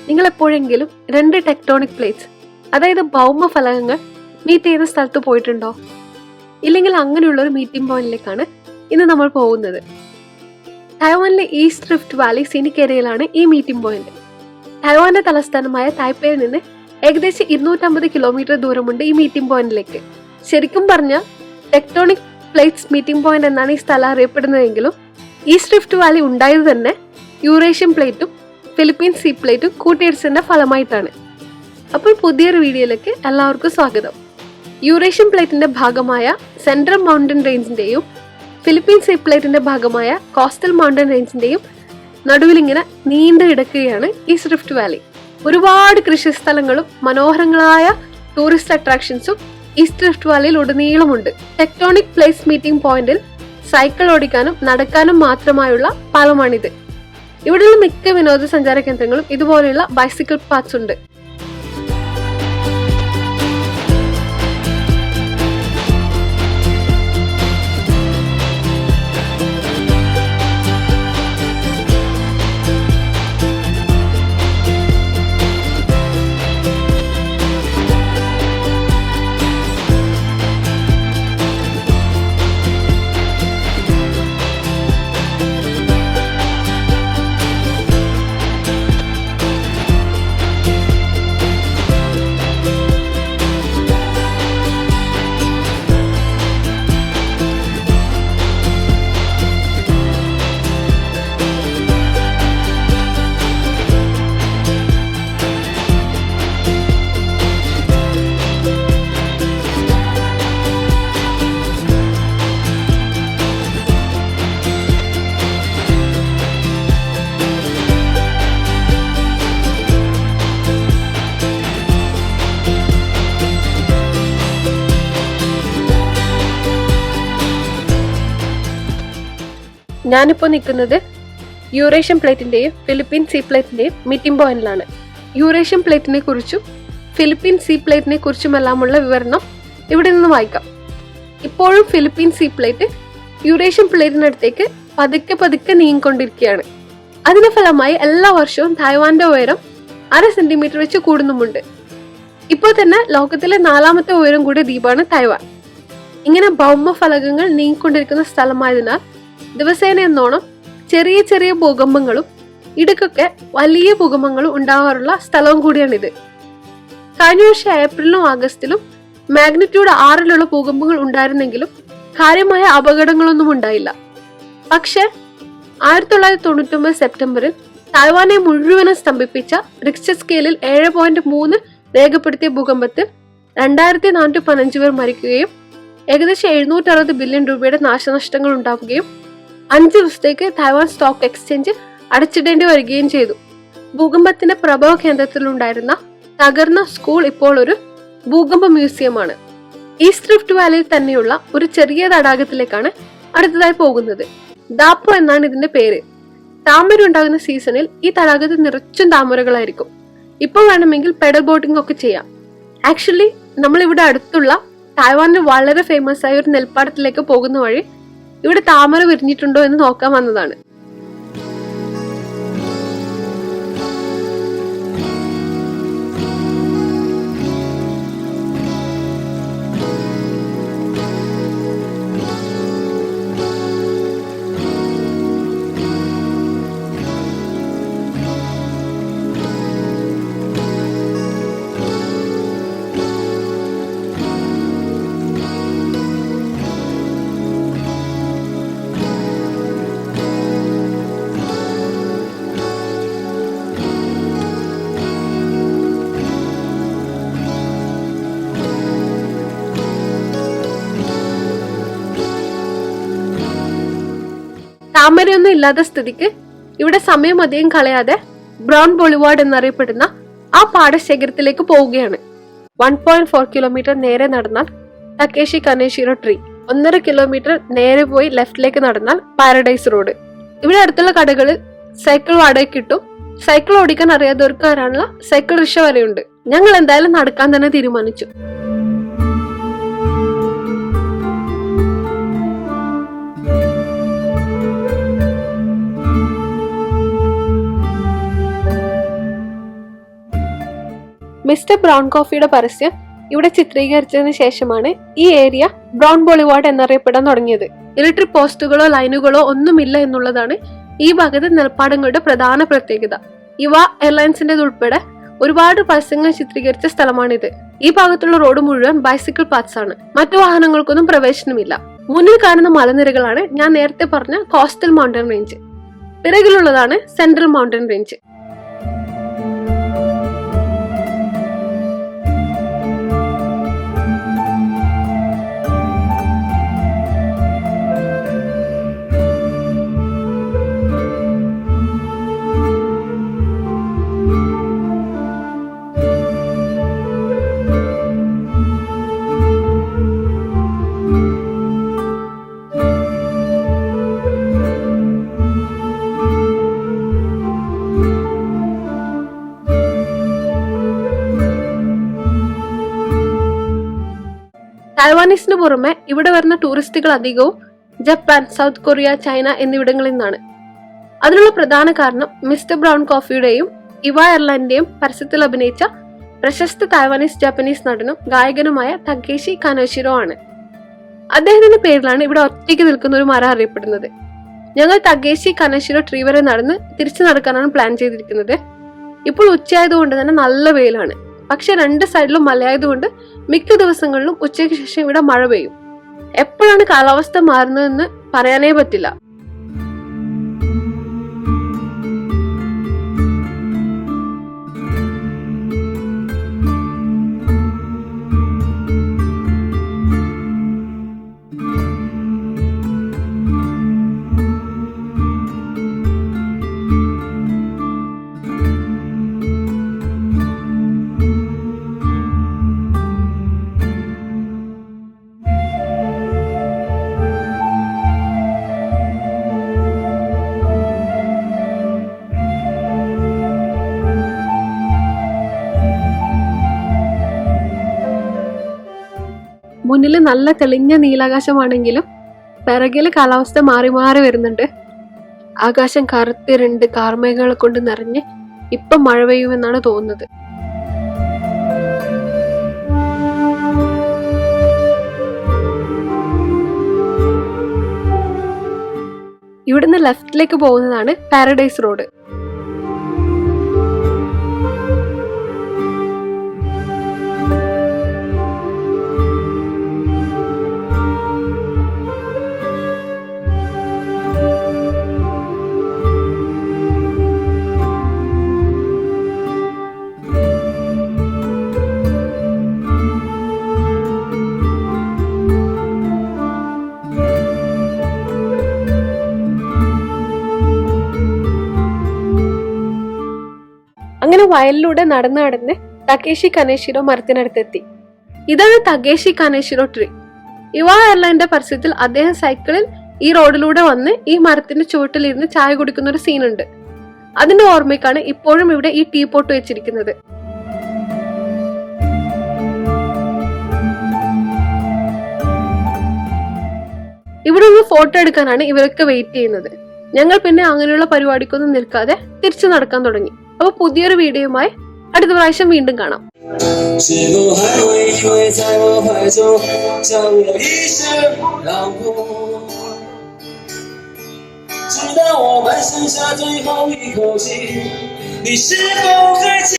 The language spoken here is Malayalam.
നിങ്ങൾ എപ്പോഴെങ്കിലും രണ്ട് ടെക്ടോണിക് പ്ലേറ്റ്സ്, അതായത് ഭൗമഫലകങ്ങൾ മീറ്റ് ചെയ്യുന്ന സ്ഥലത്ത് പോയിട്ടുണ്ടോ? ഇല്ലെങ്കിൽ അങ്ങനെയുള്ള ഒരു മീറ്റിംഗ് പോയിന്റിലേക്കാണ് ഇന്ന് നമ്മൾ പോകുന്നത്. തായ്വാനിലെ ഈസ്റ്റ് റിഫ്റ്റ് വാലി സീനിക് ഏരിയയിലാണ് ഈ മീറ്റിംഗ് പോയിന്റ്. തായ്വാന്റെ തലസ്ഥാനമായ തായ്പേയിൽ നിന്ന് ഏകദേശം 250 കിലോമീറ്റർ ദൂരമുണ്ട് ഈ മീറ്റിംഗ് പോയിന്റിലേക്ക്. ശരിക്കും പറഞ്ഞാൽ ടെക്ടോണിക് പ്ലേറ്റ്സ് മീറ്റിംഗ് പോയിന്റ് എന്നാണ് ഈ സ്ഥലം അറിയപ്പെടുന്നതെങ്കിലും ഈസ്റ്റ് റിഫ്റ്റ് വാലി ഉണ്ടായത് തന്നെ യൂറേഷ്യൻ പ്ലേറ്റും ഫിലിപ്പീൻ സീ പ്ലേറ്റും കൂട്ടിയിടിച്ചതിന്റെ ഫലമായിട്ടാണ്. അപ്പോൾ പുതിയൊരു വീഡിയോയിലേക്ക് എല്ലാവർക്കും സ്വാഗതം. യൂറേഷ്യൻ പ്ലേറ്റിന്റെ ഭാഗമായ സെൻട്രൽ മൗണ്ടൻ റേഞ്ചിന്റെയും ഫിലിപ്പീൻ സീ പ്ലേറ്റിന്റെ ഭാഗമായ കോസ്റ്റൽ മൗണ്ടൻ റേഞ്ചിന്റെയും നടുവിൽ ഇങ്ങനെ നീണ്ടു കിടക്കുകയാണ് ഈസ്റ്റ് റിഫ്റ്റ് വാലി. ഒരുപാട് കൃഷിസ്ഥലങ്ങളും മനോഹരങ്ങളായ ടൂറിസ്റ്റ് അട്രാക്ഷൻസും ഈസ്റ്റ് റിഫ്റ്റ് വാലിയിൽ ഉടനീളമുണ്ട്. ടെക്ടോണിക് പ്ലേറ്റ്സ് മീറ്റിംഗ് പോയിന്റിൽ സൈക്കിൾ ഓടിക്കാനും നടക്കാനും മാത്രമായുള്ള പാലമാണിത്. ഇവിടെയുള്ള മിക്ക വിനോദസഞ്ചാര കേന്ദ്രങ്ങളും ഇതുപോലെയുള്ള ബൈസിക്കിൾ പാത്സ് ഉണ്ട്. ഞാനിപ്പോൾ നിൽക്കുന്നത് യൂറേഷ്യൻ പ്ലേറ്റിന്റെയും ഫിലിപ്പീൻ സീ പ്ലേറ്റിന്റെയും മീറ്റിംഗ് പോയിന്റിലാണ്. യൂറേഷ്യൻ പ്ലേറ്റിനെ കുറിച്ചും ഫിലിപ്പീൻ സീ പ്ലേറ്റിനെ കുറിച്ചുമെല്ലാമുള്ള വിവരണം ഇവിടെ നിന്ന് വായിക്കാം. ഇപ്പോഴും ഫിലിപ്പീൻ സീ പ്ലേറ്റ് യൂറേഷ്യൻ പ്ലേറ്റിനടുത്തേക്ക് പതുക്കെ പതുക്കെ നീങ്ങിക്കൊണ്ടിരിക്കുകയാണ്. അതിന്റെ ഫലമായി എല്ലാ വർഷവും തായ്വാന്റെ ഉയരം 1/2 സെന്റിമീറ്റർ വെച്ച് കൂടുന്നുമുണ്ട്. ഇപ്പോൾ തന്നെ ലോകത്തിലെ 4ാമത്തെ ഉയരം കൂടിയ ദ്വീപാണ് തായ്വാൻ. ഇങ്ങനെ ഭൗമഫലകങ്ങൾ നീങ്ങിക്കൊണ്ടിരിക്കുന്ന സ്ഥലമായതിനാൽ ദിവസേന എന്നോണം ചെറിയ ചെറിയ ഭൂകമ്പങ്ങളും ഇടയ്ക്കൊക്കെ വലിയ ഭൂകമ്പങ്ങളും ഉണ്ടാവാറുള്ള സ്ഥലവും കൂടിയാണിത്. കഴിഞ്ഞ വർഷം ഏപ്രിലും ആഗസ്റ്റിലും മാഗ്നിറ്റ്യൂഡ് 6 ഭൂകമ്പങ്ങൾ ഉണ്ടായിരുന്നെങ്കിലും കാര്യമായ അപകടങ്ങളൊന്നും ഉണ്ടായില്ല. പക്ഷെ 1999 സെപ്റ്റംബറിൽ തായ്വാനെ മുഴുവനും സ്തംഭിപ്പിച്ച റിക്ടർ സ്കെയിലിൽ 7.3 രേഖപ്പെടുത്തിയ ഭൂകമ്പത്തിൽ 2415 പേർ മരിക്കുകയും ഏകദേശം 760 ബില്യൺ രൂപയുടെ നാശനഷ്ടങ്ങൾ ഉണ്ടാവുകയും 5 ദിവസത്തേക്ക് തായ്വാൻ സ്റ്റോക്ക് എക്സ്ചേഞ്ച് അടച്ചിടേണ്ടി വരികയും ചെയ്തു. ഭൂകമ്പത്തിന്റെ പ്രഭവ കേന്ദ്രത്തിലുണ്ടായിരുന്ന തകർന്ന സ്കൂൾ ഇപ്പോൾ ഒരു ഭൂകമ്പ മ്യൂസിയമാണ്. ഈസ്റ്റ് റിഫ്റ്റ് വാലിയിൽ തന്നെയുള്ള ഒരു ചെറിയ തടാകത്തിലേക്കാണ് അടുത്തതായി പോകുന്നത്. ദാപ്പോ എന്നാണ് ഇതിന്റെ പേര്. താമര ഉണ്ടാകുന്ന സീസണിൽ ഈ തടാകത്തിൽ നിറച്ചും താമരകളായിരിക്കും. ഇപ്പോൾ വേണമെങ്കിൽ പെഡൽ ബോട്ടിംഗ് ഒക്കെ ചെയ്യാം. ആക്ച്വലി നമ്മൾ ഇവിടെ അടുത്തുള്ള തായ്വാനിൽ വളരെ ഫേമസ് ആയ ഒരു നെൽപ്പാടത്തിലേക്ക് പോകുന്ന വഴി ഇവിടെ താമര വിരിഞ്ഞിട്ടുണ്ടോ എന്ന് നോക്കാൻ വന്നതാണ്. താമരയൊന്നും ഇല്ലാത്ത സ്ഥിതിക്ക് ഇവിടെ സമയം അധികം കളയാതെ ബ്രൗൺ ബൊളിവാർഡ് എന്നറിയപ്പെടുന്ന ആ പാടശേഖരത്തിലേക്ക് പോവുകയാണ്. 1.4 കിലോമീറ്റർ നേരെ നടന്നാൽ ടക്കേഷി കനേഷിറോ ട്രീ, 1.5 കിലോമീറ്റർ നേരെ പോയി ലെഫ്റ്റിലേക്ക് നടന്നാൽ പാരഡൈസ് റോഡ്. ഇവിടെ അടുത്തുള്ള കടകളിൽ സൈക്കിൾ വാടകയ്ക്ക് കിട്ടും. സൈക്കിൾ ഓടിക്കാൻ അറിയാത്തവർക്ക് വരാനുള്ള സൈക്കിൾ റിക്ഷ വരെയുണ്ട്. ഞങ്ങൾ എന്തായാലും നടക്കാൻ തന്നെ തീരുമാനിച്ചു. മിസ്റ്റർ ബ്രൗൺ കോഫിയുടെ പരസ്യം ഇവിടെ ചിത്രീകരിച്ചതിന് ശേഷമാണ് ഈ ഏരിയ ബ്രൗൺ ബോളിവാർഡ് എന്നറിയപ്പെടാൻ തുടങ്ങിയത്. ഇലക്ട്രിക് പോസ്റ്റുകളോ ലൈനുകളോ ഒന്നുമില്ല എന്നുള്ളതാണ് ഈ ഭാഗത്തെ നെൽപ്പാടങ്ങളുടെ പ്രധാന പ്രത്യേകത. ഇവ എയർലൈൻസിന്റെ ഉൾപ്പെടെ ഒരുപാട് പരസ്യങ്ങൾ ചിത്രീകരിച്ച സ്ഥലമാണിത്. ഈ ഭാഗത്തുള്ള റോഡ് മുഴുവൻ ബൈസിക്കിൾ പാത്സ് ആണ്. മറ്റു വാഹനങ്ങൾക്കൊന്നും പ്രവേശനമില്ല. മുന്നിൽ കാണുന്ന മലനിരകളാണ് ഞാൻ നേരത്തെ പറഞ്ഞ കോസ്റ്റൽ മൗണ്ടൻ റേഞ്ച്. പിറകിലുള്ളതാണ് സെൻട്രൽ മൗണ്ടൻ റേഞ്ച്. തായ്വാനീസിന് പുറമെ ഇവിടെ വരുന്ന ടൂറിസ്റ്റുകൾ അധികവും ജപ്പാൻ, സൗത്ത് കൊറിയ, ചൈന എന്നിവിടങ്ങളിൽ നിന്നാണ്. അതിനുള്ള പ്രധാന കാരണം മിസ്റ്റർ ബ്രൗൺ കോഫിയുടെയും ഇവ എയർലൈനിന്റെയും പരസ്യത്തിൽ അഭിനയിച്ച പ്രശസ്ത തായ്വാനീസ് ജാപ്പനീസ് നടനും ഗായകനുമായ തകേഷി കനോഷിറോ ആണ്. അദ്ദേഹത്തിന്റെ പേരിലാണ് ഇവിടെ ഒറ്റയ്ക്ക് നിൽക്കുന്ന ഒരു മരം അറിയപ്പെടുന്നത്. ഞങ്ങൾ തകേഷി കനോഷിറോ ട്രീ വരെ നടന്ന് തിരിച്ചു നടക്കാനാണ് പ്ലാൻ ചെയ്തിരിക്കുന്നത്. ഇപ്പോൾ ഉച്ചയായതുകൊണ്ട് തന്നെ നല്ല വെയിലാണ്. പക്ഷെ രണ്ട് സൈഡിലും മലയായതുകൊണ്ട് മിക്ക ദിവസങ്ങളിലും ഉച്ചയ്ക്ക് ശേഷം ഇവിടെ മഴ പെയ്യും. എപ്പോഴാണ് കാലാവസ്ഥ മാറുന്നതെന്ന് പറയാനേ പറ്റില്ല. മുന്നിൽ നല്ല തെളിഞ്ഞ നീലാകാശമാണെങ്കിലും പിറകില് കാലാവസ്ഥ മാറി മാറി വരുന്നുണ്ട്. ആകാശം കറുത്തിരണ്ട് കാർമേഘങ്ങളെ കൊണ്ട് നിറഞ്ഞ് ഇപ്പം മഴ പെയ്യുമെന്നാണ് തോന്നുന്നത്. ഇവിടുന്ന് ലെഫ്റ്റിലേക്ക് പോകുന്നതാണ് പാരഡൈസ് റോഡ്. അങ്ങനെ വയലിലൂടെ നടന്ന് നടന്ന് തകേഷി കനോഷിറോ മരത്തിനടുത്തെത്തി. ഇതാണ് തകേഷി കനോഷിറോ ട്രീ. ഇവ എയർലൈനിന്റെ പരസ്യത്തിൽ അദ്ദേഹം സൈക്കിളിൽ ഈ റോഡിലൂടെ വന്ന് ഈ മരത്തിന്റെ ചുവട്ടിലിരുന്ന് ചായ കുടിക്കുന്ന ഒരു സീനുണ്ട്. അതിന്റെ ഓർമ്മയ്ക്കാണ് ഇപ്പോഴും ഇവിടെ ഈ ടീ പോട്ട് വെച്ചിരിക്കുന്നത്. ഇവിടെ ഒന്ന് ഫോട്ടോ എടുക്കാനാണ് ഇവരൊക്കെ വെയിറ്റ് ചെയ്യുന്നത്. ഞങ്ങൾ പിന്നെ അങ്ങനെയുള്ള പരിപാടിക്കൊന്നും നിൽക്കാതെ തിരിച്ചു നടക്കാൻ തുടങ്ങി. അപ്പൊ പുതിയൊരു വീഡിയോയുമായി അടുത്ത പ്രാവശ്യം വീണ്ടും കാണാം.直到我们剩下最后一口气，你是否还记